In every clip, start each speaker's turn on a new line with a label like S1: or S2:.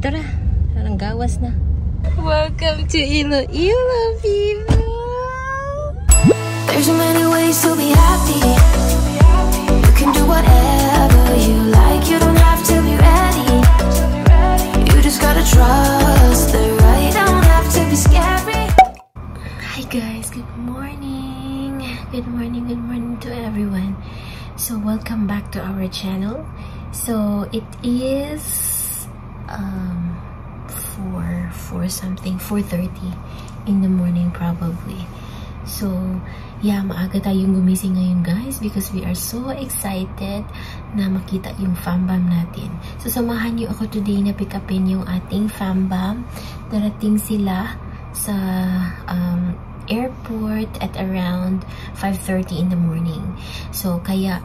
S1: tara. Parang gawas na. Welcome to Iloilo, people!
S2: There's so many ways to be happy. You can do whatever you like. You don't have to be ready. You just gotta trust the right. Don't have to be scary.
S1: Hi guys, good morning. Good morning to everyone. So welcome back to our channel. So it is 4:30 in the morning probably. So yeah, maaga tayong gumising ngayon guys because we are so excited na makita yung fambam natin. So samahan niyo ako today na pick upin yung ating fambam. Darating sila sa airport at around 5:30 in the morning. So kaya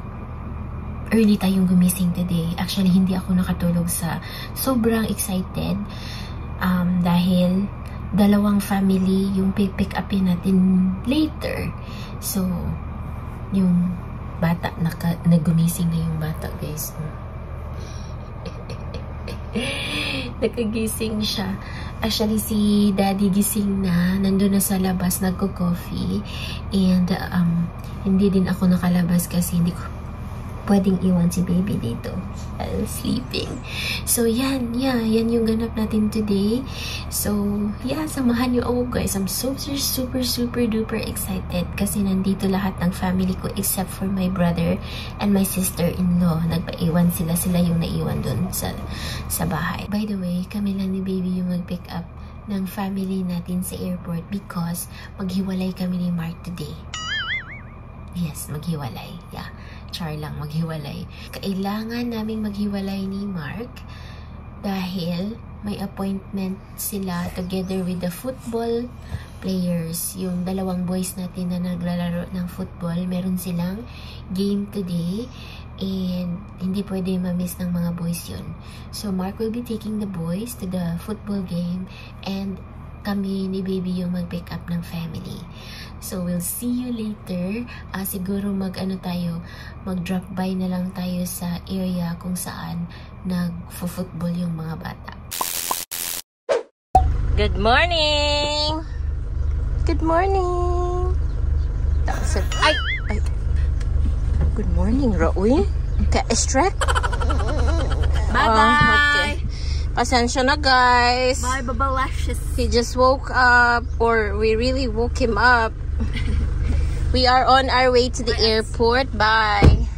S1: early tayong gumising today. Actually hindi ako nakatulog sa sobrang excited dahil dalawang family yung pick upin natin later. So yung bata nagumising na yung bata guys. Nakagising siya. Actually si daddy gising na, nandun na sa labas nagko-coffee, and hindi din ako nakalabas kasi hindi ko pwedeng iwan si baby dito. I'm sleeping. So, yan yung ganap natin today. So, yeah, samahan niyo ako guys. I'm super duper excited kasi nandito lahat ng family ko except for my brother and my sister-in-law. Nagpaiwan sila yung naiwan dun sa bahay. By the way, kami lang ni baby yung mag-pick up ng family natin sa airport because maghiwalay kami ni Mark today. Yes, maghiwalay. Yeah. Char lang, maghiwalay. Kailangan naming maghiwalay ni Mark dahil may appointment sila together with the football players. Yung dalawang boys natin na naglalaro ng football, meron silang game today and hindi pwede ma-miss ng mga boys yun. So Mark will be taking the boys to the football game and kami ni baby yung mag-pick up ng family. So we'll see you later. Siguro mag-drop by na lang tayo sa area kung saan nag-football yung mga bata. Good morning! Good morning! Ay! Good morning, Raul. Ka-estrek?
S3: Bye-bye!
S1: Okay. Pasensya na guys.
S3: Bye, babalashes.
S1: He just woke up, or we really woke him up. We are on our way to the airport. Bye.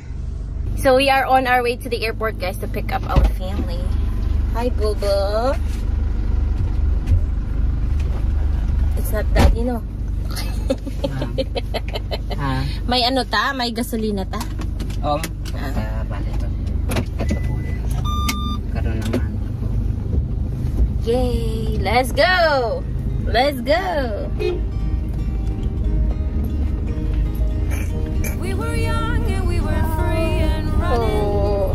S1: So we are on our way to the airport guys to pick up our family. Hi Bobo. It's not daddy no. May ano ta? May gasolina ta? Yay! Let's go! Let's go!
S2: We were young and we were free and running.
S1: Oh,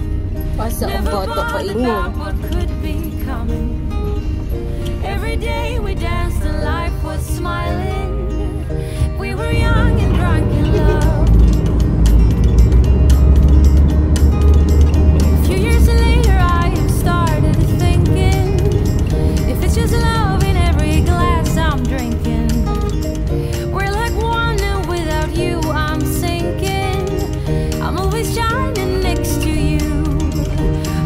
S1: pasa ang bata pa inyo.
S2: What could be coming. Every day we danced and life was smiling. We were young and drunk in love. A few years later I have started thinking, if it's just love in every glass I'm drinking, we're like one and without you I'm sinking. I'm always shining next to you.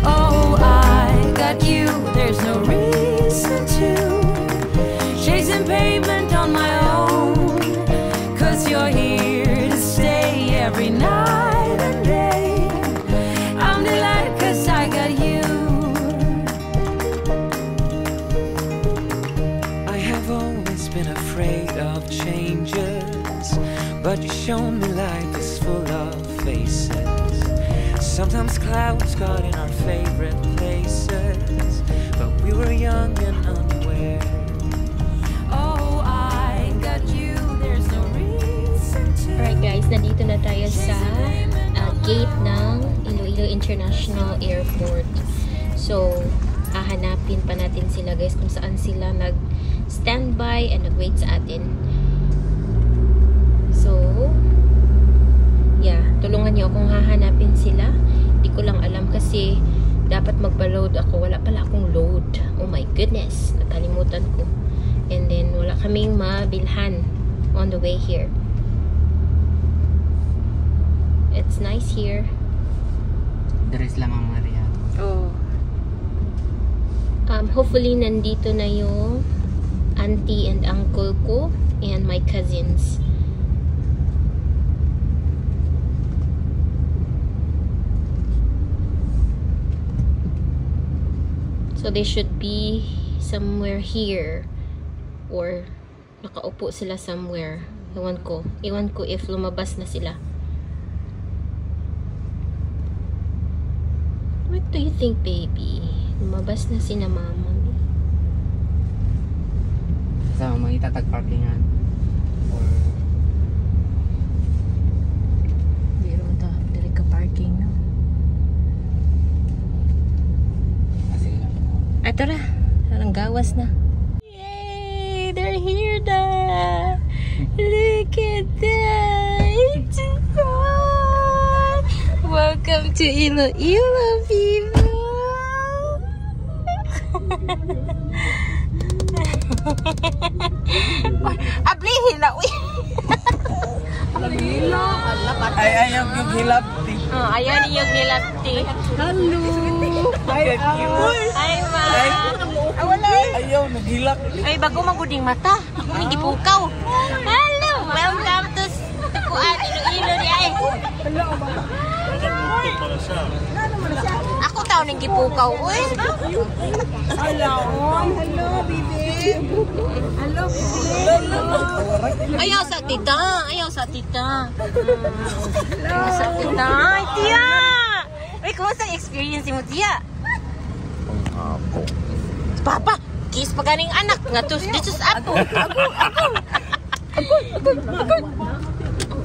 S2: Oh, I got you, there's no reason to chasing pavement on my own, 'cause you're here to stay every night and day. I'm delighted 'cause I got you.
S4: I have always been afraid of changes, but you show me life is full of faces. Sometimes clouds got in our favorite places, but we were young and unaware.
S2: Oh, I got you, there's no reason to.
S1: Alright guys, nandito na tayo sa gate ng Iloilo International Airport. So, hahanapin pa natin sila guys kung saan sila nag-standby and nag-wait sa atin. So, yeah, tulungan niyo akong hahanapin sila. Hindi ko lang alam kasi dapat magpa-load ako. Wala pala akong load. Oh my goodness. Nakalimutan ko. And then, wala kaming mabilhan on the way here. It's nice here.
S3: Dress lang ang Maria.
S1: Oh. Hopefully, nandito na yung auntie and uncle ko and my cousins. So they should be somewhere here or nakaupo sila somewhere. Ewan ko if lumabas na sila. What do you think, baby? Lumabas na sina mama.
S3: Sa mga itatag-parkingan or
S1: biro ta dili ka parking no.
S3: sige lang.
S1: Ato na, parang gawas na. Yay! They're here na! Look at that! It's fun! Welcome to Iloilo, people! Ablihin na, uy!
S3: Ay, ayaw yung hilapti.
S1: Oh, ayaw niyong nilapti.
S3: Hello! Hi,
S1: Ma!
S3: wala. Ayaw, naghilap.
S1: Ay, bago maguding mata. Ako nang gipukaw. Hello! Welcome to Tukuan, Iloilo ni ay. Ako tao nang gipukaw, uy.
S3: Hello, baby. Hello,
S1: Ayaw sa tita. Ayaw sa tita. Ayaw sa tita. Ay, tiya! Uy, kumusta ang experience mo, tiya? Papa, kiss pa ganing anak. Nga to, this is ako.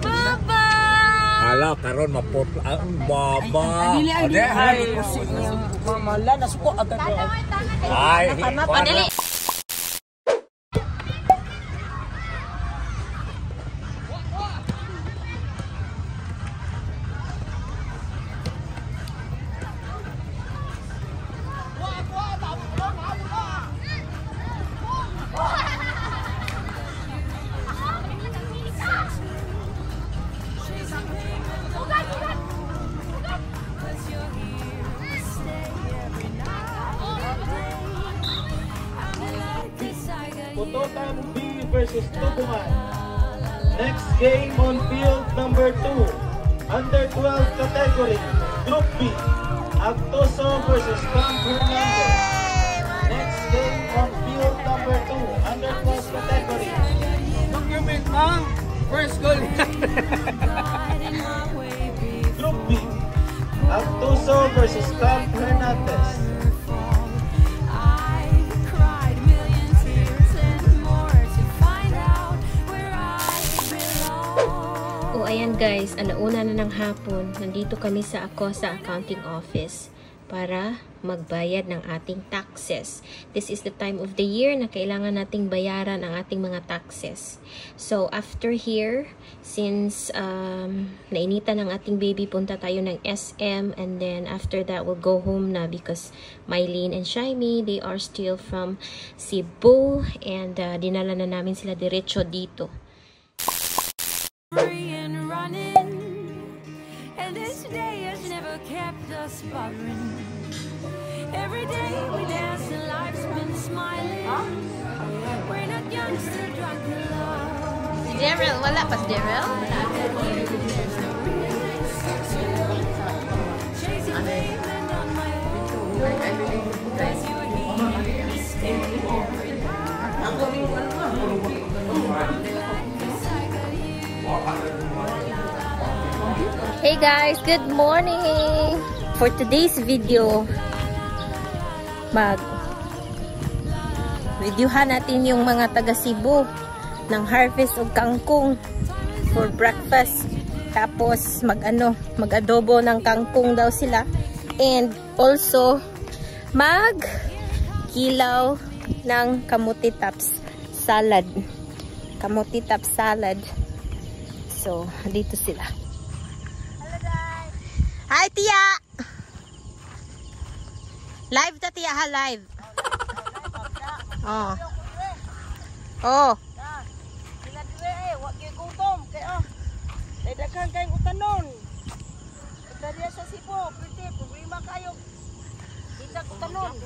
S1: Baba!
S5: Hala, karon maputla ang baba.
S3: Ade, hi. Mama, la, nasuko agad ko.
S5: Ay,
S1: Padali.
S6: Putotan B versus Tubuhan. Next game on field number 2. Under 12 category. Group B. Actoso versus Camp Hernandez. Next game on field number 2. Under 12 category.
S3: Document ang first goal.
S6: Group B. Actoso versus Camp Hernandez.
S1: O ayan guys, alauna na ng hapon. Nandito kami sa Acosa Accounting Office para magbayad ng ating taxes. This is the time of the year na kailangan nating bayaran ang ating mga taxes. So after here, since nainitan ng ating baby, punta tayo ng SM, and then after that we'll go home na because Mylene and Shymi, they are still from Cebu, and dinala na namin sila diretso dito.
S2: Free and running, and this day has never kept us bothering. Every day we dance and life's been smiling. We're not young, still drunk in love.
S1: Si Daryl, wala pa si Daryl?
S2: Chasing pavement on my own. As you're here, stay every
S1: Hey guys, good morning! For today's video, videohan natin yung mga taga Cebu ng harvest of kangkong for breakfast. Tapos mag-adobo ng kangkong daw sila, and also mag-kilaw ng kamuti tops salad. Kamuti tops salad. So, dito sila. Hi, Tia!
S7: Live ta tiya ha, live. Oh. Oh.
S3: Sila dire wa kay gutom kay May daghang kayong utanon. Ito diya sa Cebu, pwede problema kayo. Kita utanon.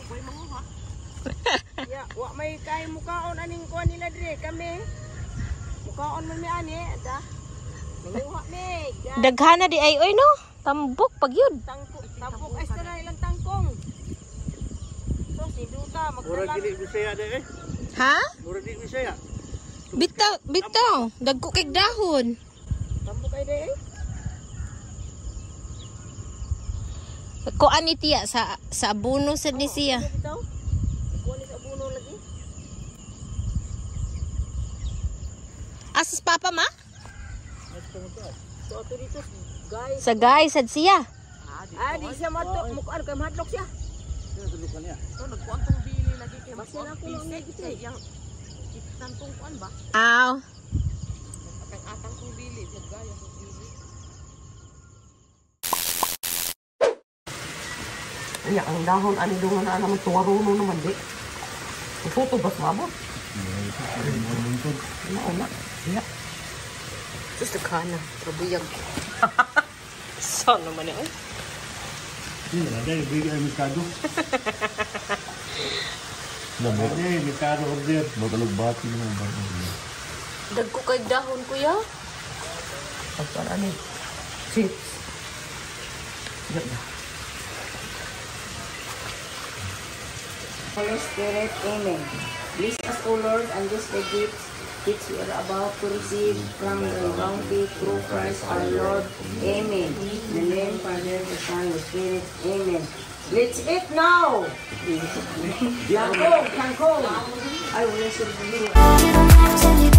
S3: Ya, wa may kay mukaon aning kuan nila dire kami. Mukaon man mi ani, ada. Manguha mi.
S7: Daghana di ay oy no. Tambok pag yun.
S3: Tampok ay sa ilang tangkong. So si Duta
S6: Murag
S3: magdala.
S6: dili Bisaya de eh.
S7: Ha?
S6: Murag dili Bisaya.
S7: Bitaw. Dagko kay dahon.
S3: Tampok ay day.
S7: Kuan ni tiya sa abono sa ni siya.
S3: Bitaw. Kuan sa buno lagi.
S7: Asas papa ma?
S3: So ato dito guys.
S7: Sa guys sad siya.
S3: Di siya matok mukaan kay madlok siya.
S6: Tulukan niya.
S3: So nagkuan tong bili lagi kay mas na ko lang gito yang tantong kuan ba?
S7: Aw.
S3: Atang kong bili sa gaya sa bili. Iya, ang dahon ani dungan na naman tuwaruno naman di. Ito bas mabot. Ano? Iya. Just the kana, probuyag.
S7: So naman eh.
S6: Ada yang bigay Mikado. Ada yang Mikado order. Magalugbati naman ba?
S7: Dagko kay dahon kuya.
S3: Pagpara ni. Chips. Holy Spirit, Amen. Bless us, O Lord, and bless the gifts which we are about to receive from the bounty through Christ our Lord. Amen. In the name, Father, the Son, the Spirit. Amen. Let's eat now. Tangkong. I will listen to you.